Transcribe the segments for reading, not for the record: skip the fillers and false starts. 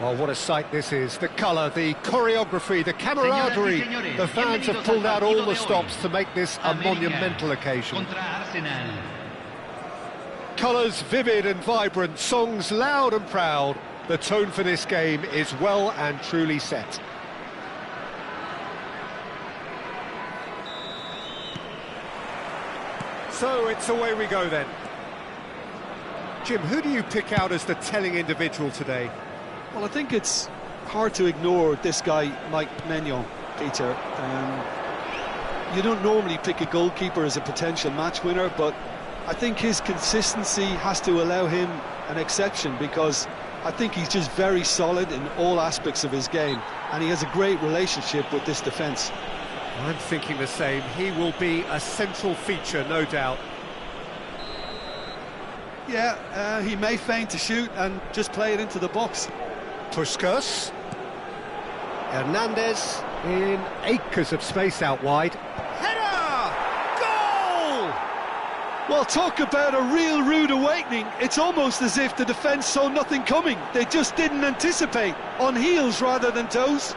Well, what a sight this is. The colour, the choreography, the camaraderie. The fans have pulled out all the stops to make this a monumental occasion. Colours vivid and vibrant, songs loud and proud. The tone for this game is well and truly set. So it's away we go then. Jim, who do you pick out as the telling individual today? Well, I think it's hard to ignore this guy, Mike Maignan, Peter. You don't normally pick a goalkeeper as a potential match winner, but I think his consistency has to allow him an exception, because I think he's just very solid in all aspects of his game, and he has a great relationship with this defence. I'm thinking the same. He will be a central feature, no doubt. Yeah, he may feign to shoot and just play it into the box. Puskas. Hernandez in acres of space out wide. Header! Goal! Well, talk about a real rude awakening. It's almost as if the defence saw nothing coming. They just didn't anticipate, on heels rather than toes.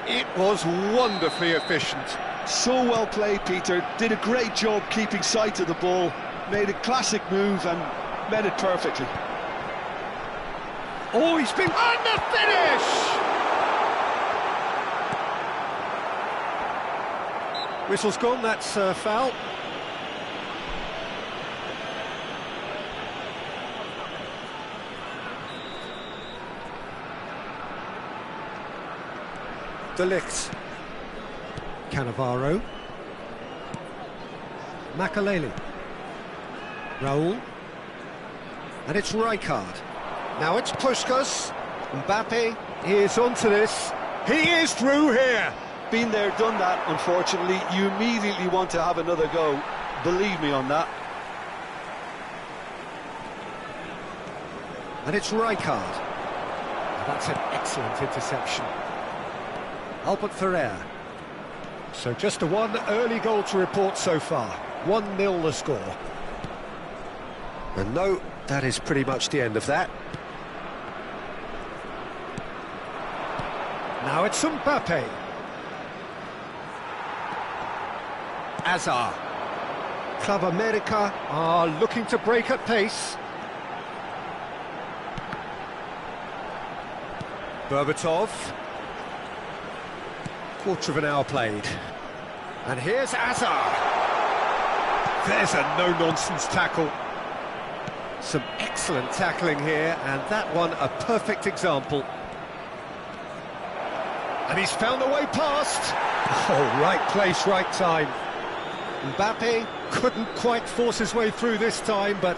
It was wonderfully efficient. So well played, Peter. Did a great job keeping sight of the ball. Made a classic move and met it perfectly. Oh, he's been... And the finish! Whistle's gone, that's foul. De Ligt. Cannavaro. Makaleli. Raul. And it's Rijkaard. Now it's Puskas. Mbappe is onto this. He is through here. Been there, done that, unfortunately. You immediately want to have another go. Believe me on that. And it's Rijkaard. That's an excellent interception. Albert Ferrer. So just a one early goal to report so far. 1-0 the score. And no, that is pretty much the end of that. Now it's Mbappe. Azar. Club America are looking to break at pace. Berbatov. Quarter of an hour played. And here's Azar. There's a no-nonsense tackle. Some excellent tackling here, and that one a perfect example. And he's found a way past. Oh, right place, right time. Mbappe couldn't quite force his way through this time, but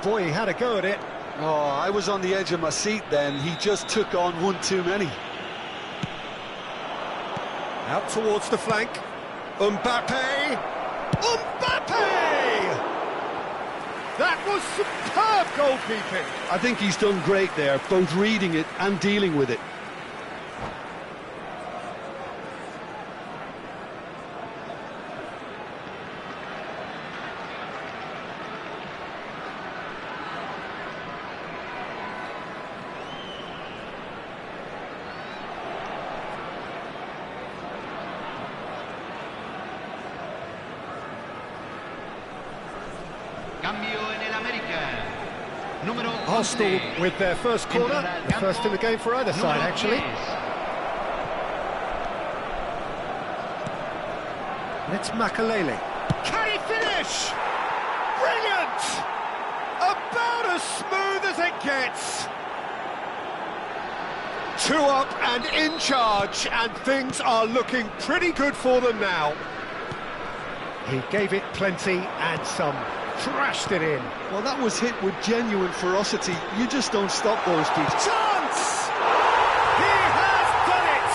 boy, he had a go at it. Oh, I was on the edge of my seat then. He just took on one too many. Out towards the flank. Mbappe! Mbappe! That was superb goalkeeping. I think he's done great there, both reading it and dealing with it. Arsenal with their first corner, the first in the game for either side, actually. And it's Makaleli. Can he finish? Brilliant! About as smooth as it gets. 2 up and in charge, and things are looking pretty good for them now. He gave it plenty and some. Crashed it in. Well, that was hit with genuine ferocity. You just don't stop those people. Chance! He has done it!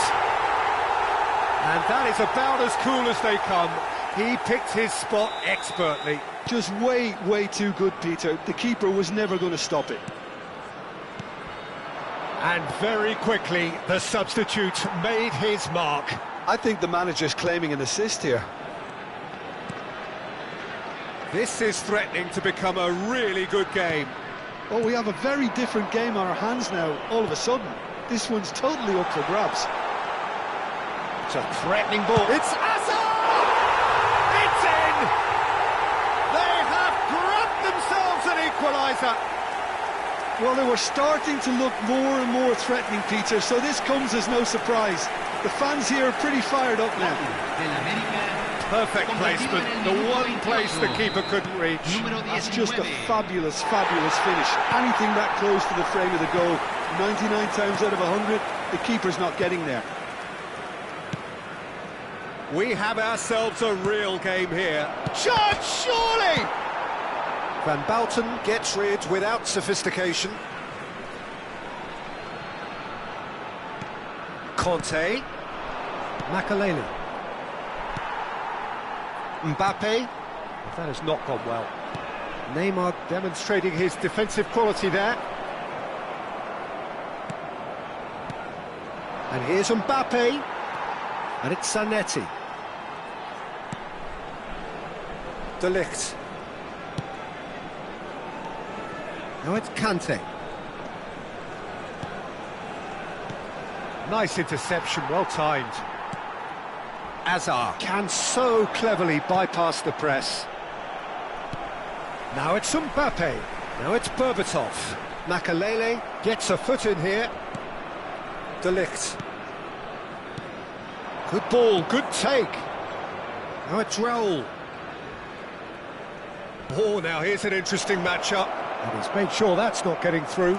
And that is about as cool as they come. He picked his spot expertly. Just way too good, Peter. The keeper was never going to stop it. And very quickly, the substitute made his mark. I think the manager's claiming an assist here. This is threatening to become a really good game. Oh, we have a very different game on our hands now, all of a sudden. This one's totally up for grabs. It's a threatening ball. It's Hazard! It's in! They have grabbed themselves an equaliser. Well, they were starting to look more and more threatening, Peter, so this comes as no surprise. The fans here are pretty fired up now. Perfect placement, the one place the keeper couldn't reach. That's just a fabulous, fabulous finish. Anything that close to the frame of the goal, 99 times out of 100, the keeper's not getting there. We have ourselves a real game here. Charge, surely! Van Bouten gets rid without sophistication. Conte. Makaleli. Mbappe. That has not gone well. Neymar demonstrating his defensive quality there. And here's Mbappe. And it's Zanetti. De Ligt. Now it's Kante. Nice interception, well timed. Hazard can so cleverly bypass the press. Now it's Mbappe. Now it's Berbatov. Makaleli gets a foot in here. De Ligt. Good ball, good take. Now it's Raul. Oh, now here's an interesting matchup. And he's made sure that's not getting through.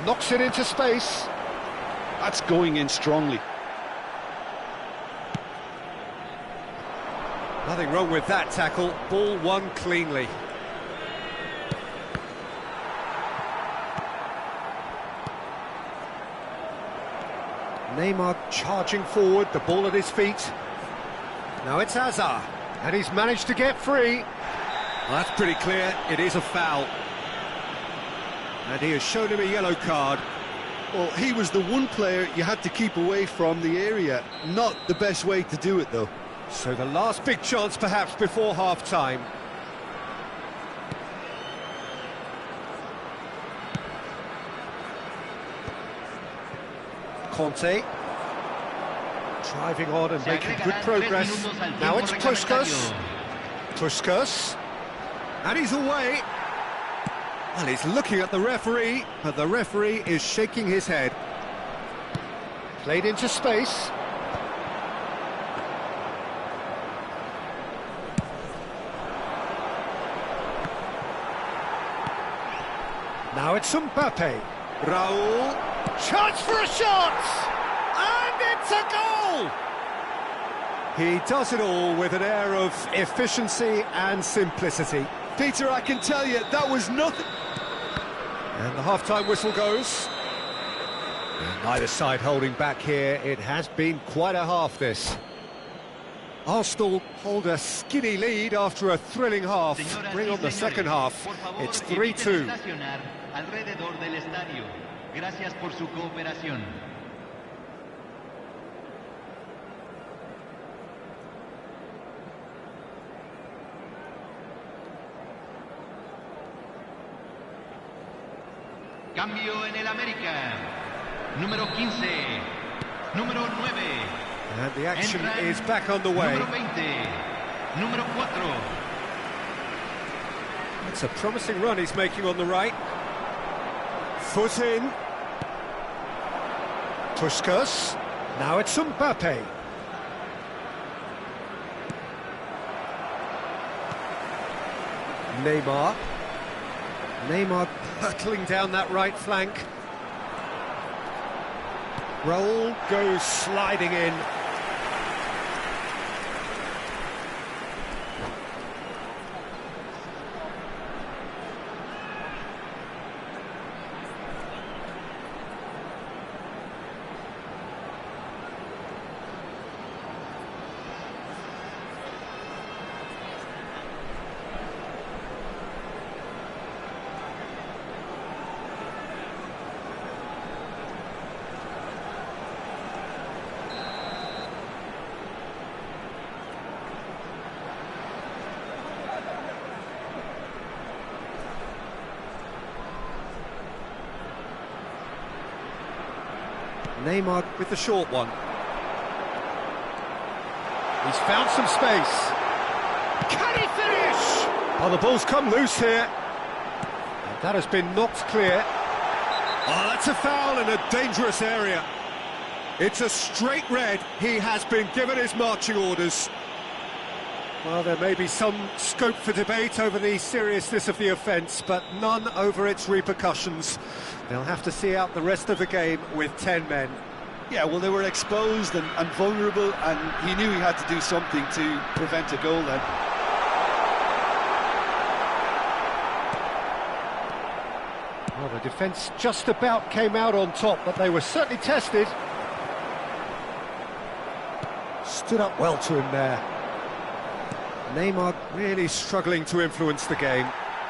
Knocks it into space. That's going in strongly. Nothing wrong with that tackle. Ball won cleanly. Neymar charging forward, the ball at his feet. Now it's Hazard, and he's managed to get free. Well, that's pretty clear, it is a foul. And he has shown him a yellow card. Well, he was the one player you had to keep away from the area. Not the best way to do it, though. So the last big chance, perhaps, before half-time. Conte. Driving on and making good progress. Now it's Puskas. Puskas. And he's away. Well, he's looking at the referee, but the referee is shaking his head. Played into space. Now it's Mbappe. Raul. Chance for a shot! And it's a goal! He does it all with an air of efficiency and simplicity. Peter, I can tell you, that was nothing. And the half-time whistle goes. And neither side holding back here. It has been quite a half, this. Arsenal hold a skinny lead after a thrilling half. Bring on the second half. It's 3-2. Gracias por su cooperación. Cambio en el América. Número 15. Número 9. And the action is back on the way. Número 20. Número 4. It's a promising run he's making on the right. Foot in. Puskas. Now it's Mbappe. Neymar. Neymar hurtling down that right flank. Raul goes sliding in. Neymar with the short one. He's found some space. Can he finish? Oh, the ball's come loose here. And that has been knocked clear. Oh, that's a foul in a dangerous area. It's a straight red. He has been given his marching orders. Well, there may be some scope for debate over the seriousness of the offence, but none over its repercussions. They'll have to see out the rest of the game with 10 men. Yeah, well, they were exposed and vulnerable, and he knew he had to do something to prevent a goal then. Well, the defence just about came out on top, but they were certainly tested. Stood up well to him there. Neymar really struggling to influence the game.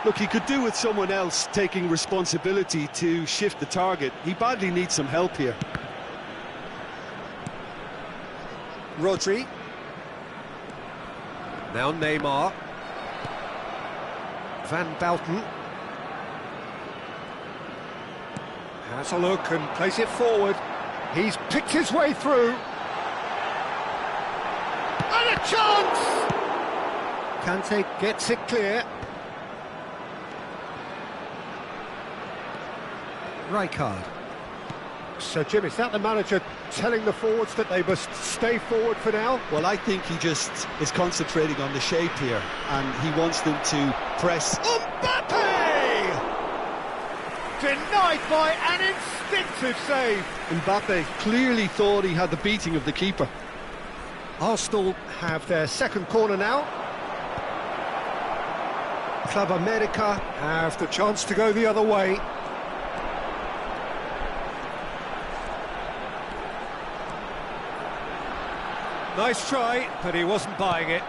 Look, he could do with someone else taking responsibility to shift the target. He badly needs some help here. Rodri. Now Neymar. Van Bouten. Has a look and plays it forward. He's picked his way through. And a chance! Kante gets it clear. Rijkaard. So, Jim, is that the manager telling the forwards that they must stay forward for now? Well, I think he just is concentrating on the shape here, and he wants them to press. Mbappe! Denied by an instinctive save. Mbappe clearly thought he had the beating of the keeper. Arsenal have their second corner now. Club America have the chance to go the other way. Nice try, but he wasn't buying it.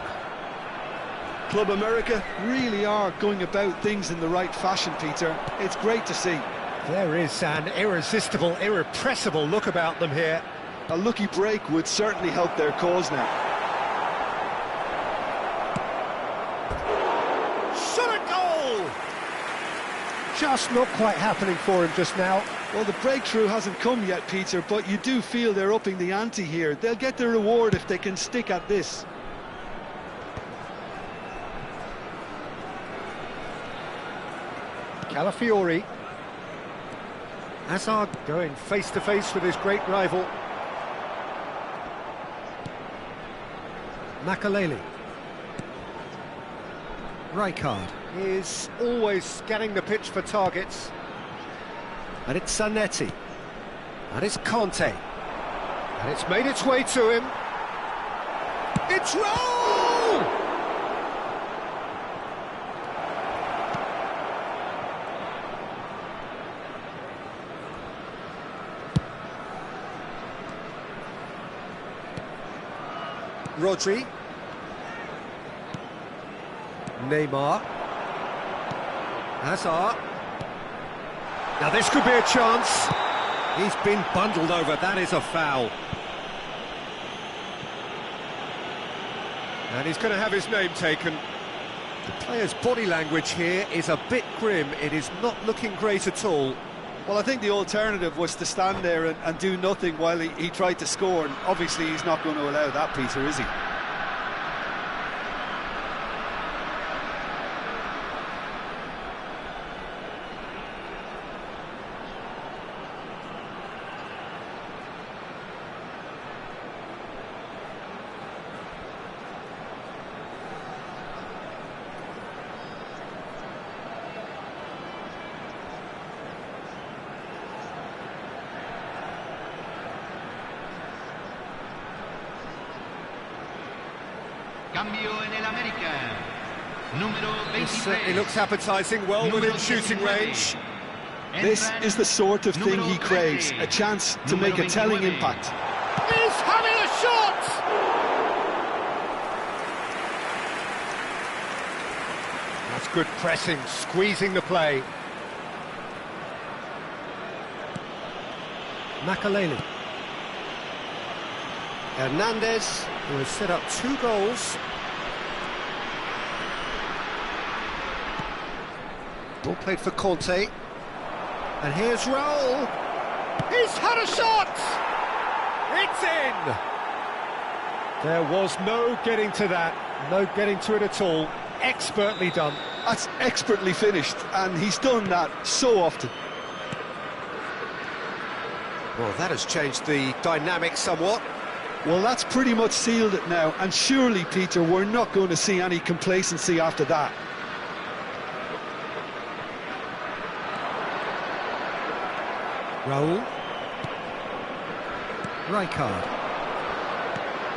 Club America really are going about things in the right fashion, Peter. It's great to see. There is an irresistible, irrepressible look about them here. A lucky break would certainly help their cause now. Shot a goal! Just not quite happening for him just now. Well, the breakthrough hasn't come yet, Peter, but you do feel they're upping the ante here. They'll get their reward if they can stick at this. Calafiori. Hazard going face-to-face with his great rival. Makaleli. Rijkaard is always scanning the pitch for targets. And it's Zanetti. And it's Conte. And it's made its way to him. It's Raul! Rodri. Neymar. Hazard. Now this could be a chance. He's been bundled over, that is a foul. And he's going to have his name taken. The player's body language here is a bit grim. It is not looking great at all. Well, I think the alternative was to stand there and do nothing while he tried to score, and obviously he's not going to allow that, Peter, is he? Cambio en el América. Número 23. It certainly looks appetising, well within shooting range. This is the sort of thing he craves, a chance to make a telling impact. He's having a shot! That's good pressing, squeezing the play. Makaleli. Hernandez, who has set up 2 goals. Ball played for Conte. And here's Raul. He's had a shot! It's in! There was no getting to that, no getting to it at all. Expertly done. That's expertly finished, and he's done that so often. Well, that has changed the dynamic somewhat. Well, that's pretty much sealed it now, and surely, Peter, we're not going to see any complacency after that. Raul. Rijkaard.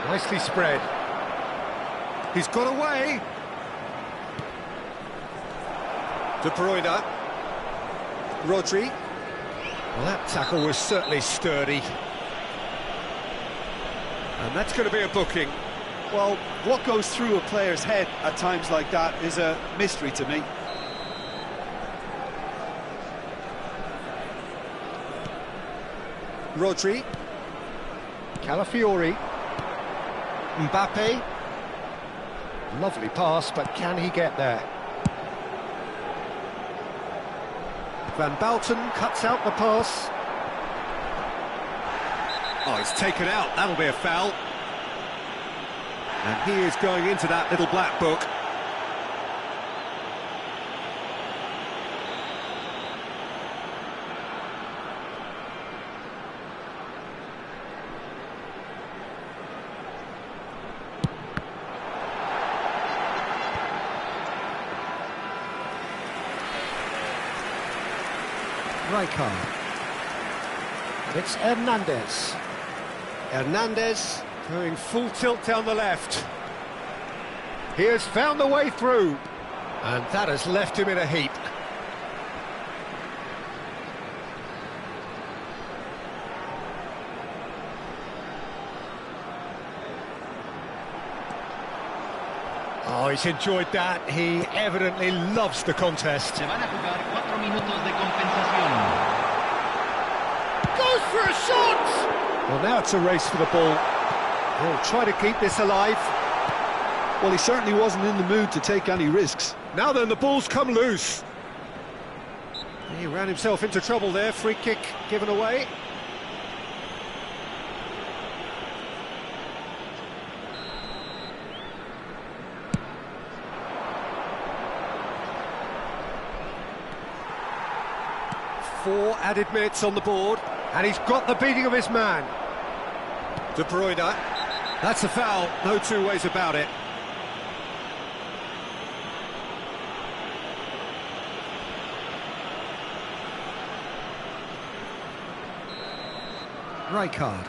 Nicely spread. He's got away. De Bruyne. Rodri. Well, that tackle was certainly sturdy. And that's going to be a booking. Well, what goes through a player's head at times like that is a mystery to me. Rodri. Calafiori. Mbappe. Lovely pass, but can he get there? Van Balten cuts out the pass. Oh, he's taken out. That'll be a foul. And he is going into that little black book. Rijkaard. It's Hernandez. Hernandez going full tilt down the left. He has found the way through, and that has left him in a heap. Oh, he's enjoyed that. He evidently loves the contest. Se van a jugar 4 minutos de compensación. Goes for a shot! Well, now it's a race for the ball. He'll try to keep this alive. Well, he certainly wasn't in the mood to take any risks. Now then, the ball's come loose. He ran himself into trouble there. Free kick given away. Four added minutes on the board, and he's got the beating of his man. De Bruyne. That's a foul, no two ways about it. Rijkaard.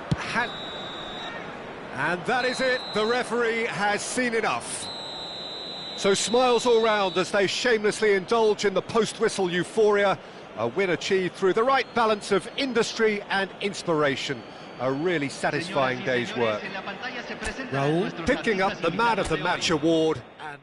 And that is it, the referee has seen enough. So smiles all round as they shamelessly indulge in the post-whistle euphoria. A win achieved through the right balance of industry and inspiration. A really satisfying day's work. Raul picking up the Man of the Match award. And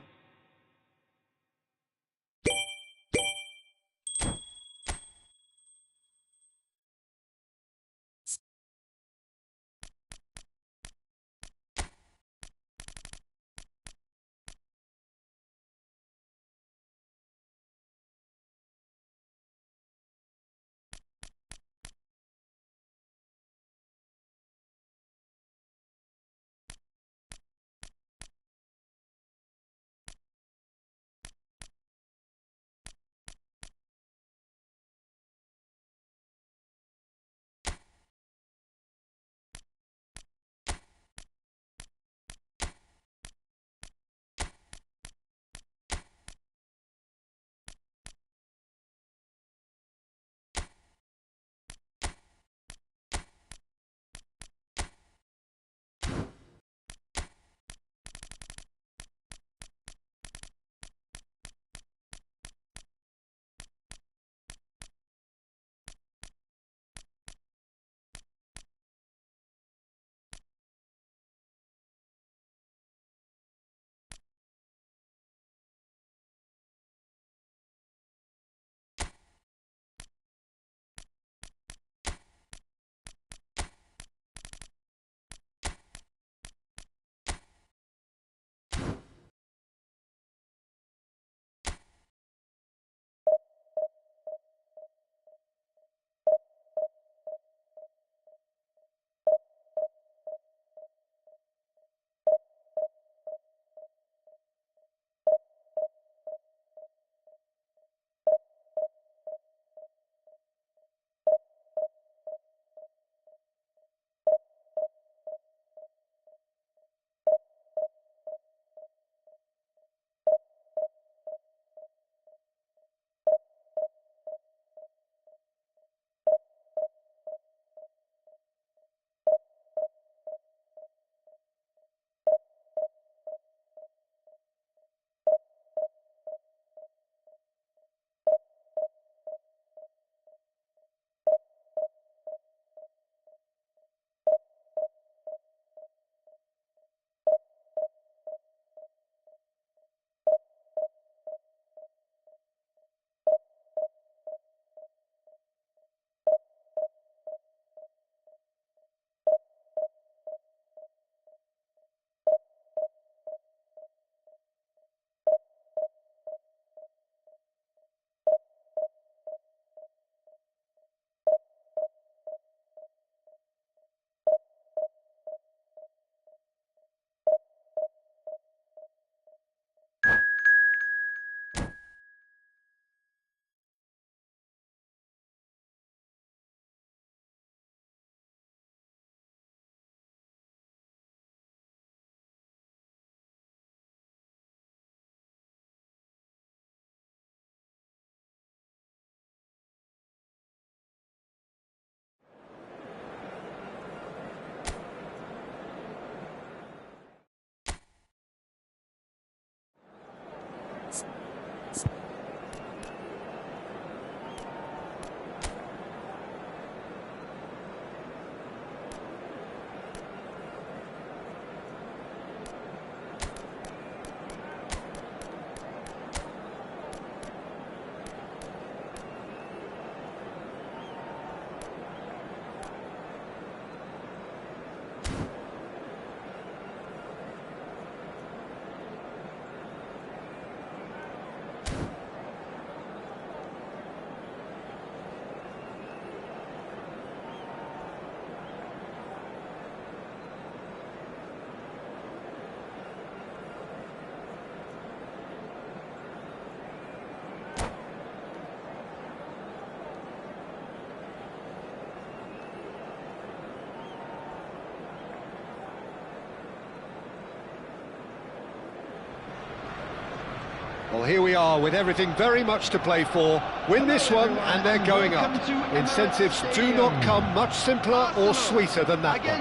Well, here we are with everything very much to play for. Win this one and they're going up. Incentives do not come much simpler or sweeter than that one.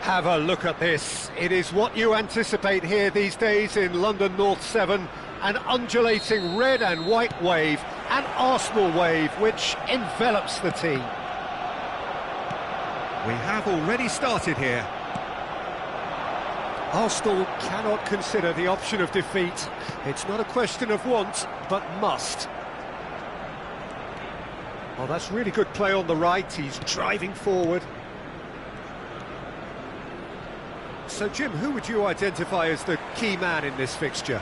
Have a look at this. It is what you anticipate here these days in London North 7. An undulating red and white wave, an Arsenal wave which envelops the team. We have already started here. Arsenal cannot consider the option of defeat. It's not a question of want, but must. Oh, that's really good play on the right. He's driving forward. So, Jim, who would you identify as the key man in this fixture?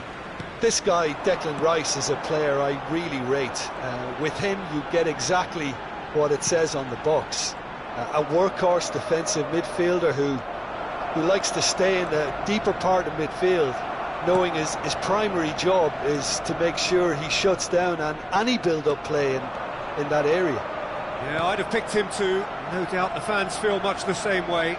This guy, Declan Rice, is a player I really rate. With him, you get exactly what it says on the box. A workhorse defensive midfielder who likes to stay in the deeper part of midfield, knowing his primary job is to make sure he shuts down any build-up play in that area. Yeah, I'd have picked him too. No doubt the fans feel much the same way.